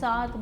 7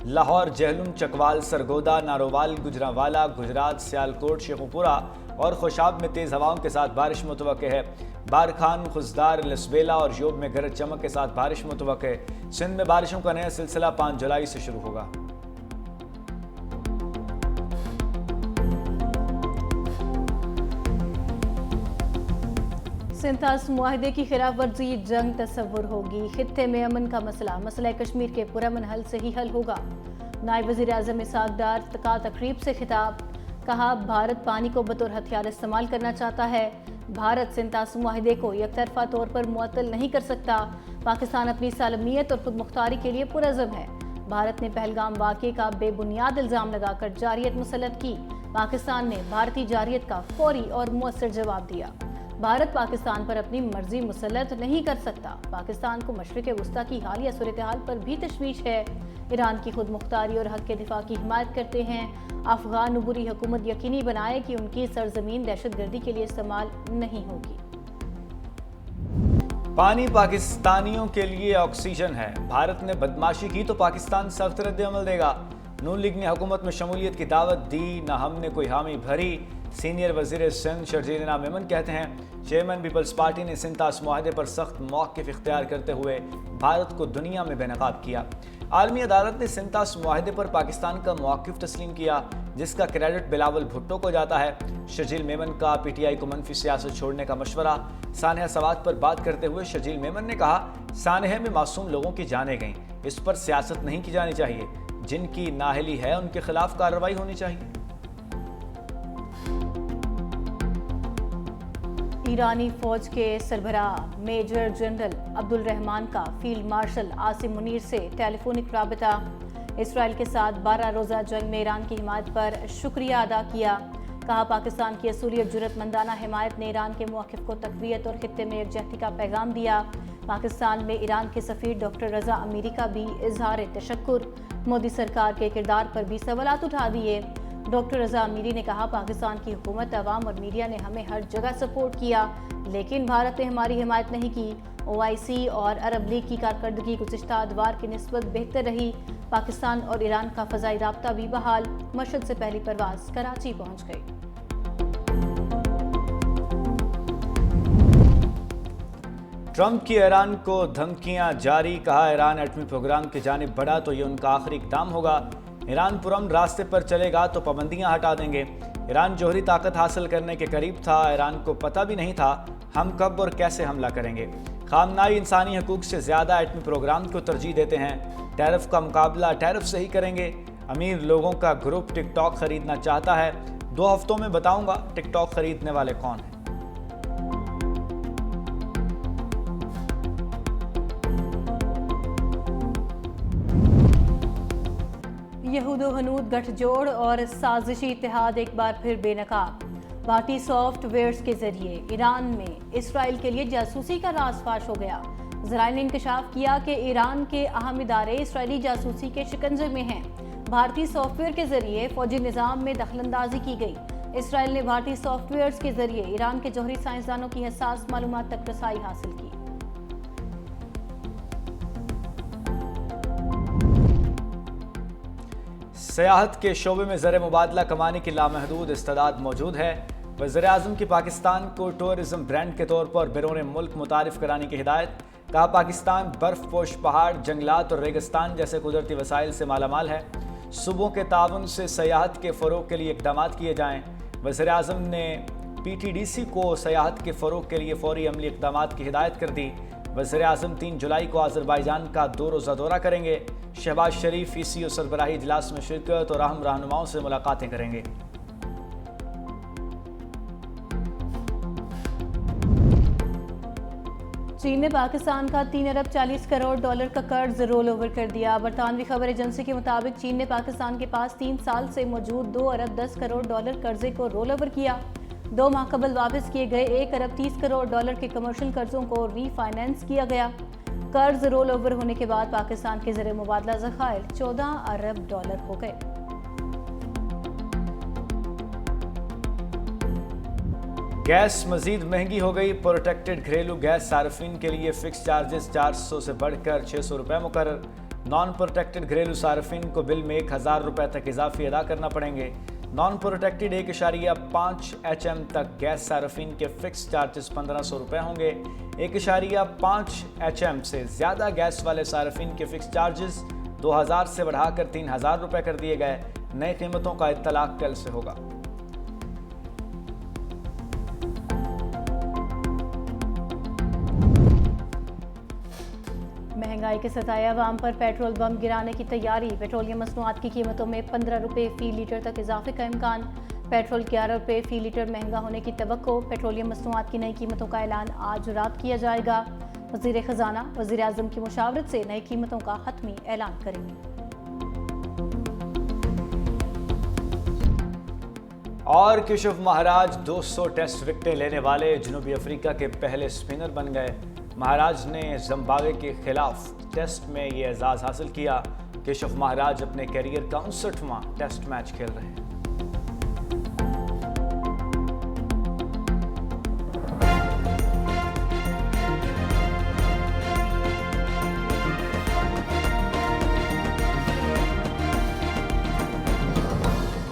لاہور، جہلم، چکوال، سرگودا، نارووال، گجرانوالا، گجرات، سیالکوٹ، شیخوپورہ اور خوشاب میں تیز ہواؤں کے ساتھ بارش متوقع ہے۔ بارکھان، خزدار، لسبیلا اور یوب میں گرج چمک کے ساتھ بارش متوقع ہے۔ سندھ میں بارشوں کا نیا سلسلہ 5 جولائی سے شروع ہوگا۔ سنتاس معاہدے کی خلاف ورزی جنگ تصور ہوگی۔ خطے میں امن کا مسئلہ کشمیر کے پرامن حل سے ہی حل ہوگا۔ نائب وزیر اعظم اسحاق ڈار کا تقریب سے خطاب، کہا بھارت پانی کو بطور ہتھیار استعمال کرنا چاہتا ہے۔ بھارت سنتاس معاہدے کو یک طرفہ طور پر معطل نہیں کر سکتا۔ پاکستان اپنی سالمیت اور خود مختاری کے لیے پرعزم ہے۔ بھارت نے پہلگام واقعے کا بے بنیاد الزام لگا کر جارحیت مسلط کی۔ پاکستان نے بھارتی جارحیت کا فوری اور مؤثر جواب دیا۔ بھارت پاکستان پر اپنی مرضی مسلط نہیں کر سکتا۔ پاکستان کو مشرق وسطیٰ کی حالیہ صورتحال پر بھی تشویش ہے۔ ایران کی خود مختاری اور حق کے دفاع کی حمایت کرتے ہیں۔ افغان عبوری حکومت یقینی بنائے کہ ان کی سرزمین دہشت گردی کے لیے استعمال نہیں ہوگی۔ پانی پاکستانیوں کے لیے آکسیجن ہے۔ بھارت نے بدماشی کی تو پاکستان سخت رد عمل دے گا۔ نون لیگ نے حکومت میں شمولیت کی دعوت دی، نہ ہم نے کوئی حامی بھری۔ سینئر وزیر سندھ شرجیل انعام میمن کہتے ہیں چیئرمین پیپلز پارٹی نے سنتاس معاہدے پر سخت موقف اختیار کرتے ہوئے بھارت کو دنیا میں بے نقاب کیا۔ عالمی عدالت نے سنتاس معاہدے پر پاکستان کا موقف تسلیم کیا، جس کا کریڈٹ بلاول بھٹو کو جاتا ہے۔ شرجیل میمن کا پی ٹی آئی کو منفی سیاست چھوڑنے کا مشورہ۔ سانحہ سوات پر بات کرتے ہوئے شرجیل میمن نے کہا سانحہ میں معصوم لوگوں کی جانیں گئیں، اس پر سیاست نہیں کی جانی چاہیے۔ جن کی نااہلی ہے ان کے خلاف کارروائی ہونی چاہیے۔ ایرانی فوج کے سربراہ میجر جنرل عبد الرحمان کا فیلڈ مارشل عاصم منیر سے ٹیلی فونک رابطہ۔ اسرائیل کے ساتھ 12 روزہ جنگ میں ایران کی حمایت پر شکریہ ادا کیا۔ کہا پاکستان کی اصولی اور جرأت مندانہ حمایت نے ایران کے موقف کو تقویت اور خطے میں یکجہتی کا پیغام دیا۔ پاکستان میں ایران کے سفیر ڈاکٹر رضا امیری کا بھی اظہار تشکر۔ مودی سرکار کے کردار پر بھی سوالات اٹھا دیے۔ ڈاکٹر رضا امیری نے کہا پاکستان کی حکومت، عوام اور میڈیا نے ہمیں ہر جگہ سپورٹ کیا، لیکن بھارت نے ہماری حمایت نہیں کی۔ OIC اور عرب لیگ کی کارکردگی گزشتہ ادوار کی نسبت بہتر رہی۔ پاکستان اور ایران کا فضائی رابطہ بھی بحال۔ مشہد سے پہلی پرواز کراچی پہنچ گئی۔ ٹرمپ کی ایران کو دھمکیاں جاری، کہا ایران ایٹمی پروگرام کی جانب بڑھا تو یہ ان کا آخری اقدام ہوگا۔ ایران پرامن راستے پر چلے گا تو پابندیاں ہٹا دیں گے۔ ایران جوہری طاقت حاصل کرنے کے قریب تھا، ایران کو پتہ بھی نہیں تھا ہم کب اور کیسے حملہ کریں گے۔ خامنائی انسانی حقوق سے زیادہ ایٹمی پروگرام کو ترجیح دیتے ہیں۔ ٹیرف کا مقابلہ ٹیرف سے ہی کریں گے۔ امیر لوگوں کا گروپ ٹک ٹاک خریدنا چاہتا ہے، 2 ہفتوں میں بتاؤں گا ٹک ٹاک خریدنے والے کون ہیں۔ یہود و ہنود گٹھ جوڑ اور سازشی اتحاد ایک بار پھر بے نقاب۔ بھارتی سافٹ ویئرز کے ذریعے ایران میں اسرائیل کے لیے جاسوسی کا راز فاش ہو گیا۔ ذرائع نے انکشاف کیا کہ ایران کے اہم ادارے اسرائیلی جاسوسی کے شکنجے میں ہیں۔ بھارتی سافٹ ویئر کے ذریعے فوجی نظام میں دخل اندازی کی گئی۔ اسرائیل نے بھارتی سافٹ ویئرز کے ذریعے ایران کے جوہری سائنسدانوں کی حساس معلومات تک رسائی حاصل کی۔ سیاحت کے شعبے میں زر مبادلہ کمانے کی لامحدود استعداد موجود ہے۔ وزیراعظم کی پاکستان کو ٹورزم برانڈ کے طور پر بیرون ملک متعارف کرانے کی ہدایت۔ کہا پاکستان برف پوش پہاڑ، جنگلات اور ریگستان جیسے قدرتی وسائل سے مالا مال ہے۔ صوبوں کے تعاون سے سیاحت کے فروغ کے لیے اقدامات کیے جائیں۔ وزیراعظم نے PTDC کو سیاحت کے فروغ کے لیے فوری عملی اقدامات کی ہدایت کر دی۔ وزیراعظم 3 جولائی کو آذربائیجان کا 2 روزہ دورہ کریں گے۔ شہباز شریف ECO سربراہی اجلاس میں شرکت اور اہم رہنماؤں سے ملاقاتیں کریں گے۔ چین نے پاکستان کا 3 ارب 40 کروڑ ڈالر کا قرض رول اوور کر دیا۔ برطانوی خبر ایجنسی کے مطابق چین نے پاکستان کے پاس 3 سال سے موجود 2 ارب 10 کروڑ ڈالر قرضے کو رول اوور کیا۔ 2 ماہ قبل واپس کیے گئے 1 ارب 30 کروڑ ڈالر کے کمرشل قرضوں کو ری فائنینس کیا گیا۔ قرض رول اوور ہونے کے بعد پاکستان کے زر مبادلہ ذخائر 14 ارب ڈالر ہو گئے۔ گیس مزید مہنگی ہو گئی۔ پروٹیکٹڈ گھریلو گیس صارفین کے لیے فکس چارجز 400 سے بڑھ کر 600 روپے مقرر۔ نان پروٹیکٹڈ گھریلو صارفین کو بل میں 1000 روپے تک اضافی ادا کرنا پڑیں گے۔ نان پروٹیکٹڈ 1.5 ایچ ایم تک گیس صارفین کے فکس چارجز 1500 روپے ہوں گے۔ 1.5 ایچ ایم سے زیادہ گیس والے صارفین کے فکس چارجز 2000 سے بڑھا کر 3000 روپے کر دیے گئے۔ نئی قیمتوں کا اطلاق کل سے ہوگا۔ مہنگائی کے ستائے عوام پر پیٹرول بم گرانے کی تیاری۔ پیٹرولیم مصنوعات کی قیمتوں میں 15 روپے فی لیٹر تک اضافے کا امکان۔ پیٹرول 11 روپے فی لیٹر مہنگا ہونے کی توقع۔ پیٹرولیم مصنوعات کی نئی قیمتوں کا اعلان آج رات کیا جائے گا۔ وزیر خزانہ وزیر اعظم کی مشاورت سے نئی قیمتوں کا حتمی اعلان کریں گے۔ اور کشف مہاراج 200 ٹیسٹ وکٹیں لینے والے جنوبی افریقہ کے پہلے سپنر بن گئے۔ مہاراج نے زمبابوے کے خلاف ٹیسٹ میں یہ اعزاز حاصل کیا۔ کشف مہاراج اپنے کیریئر کا 59واں ٹیسٹ میچ کھیل رہے ہیں۔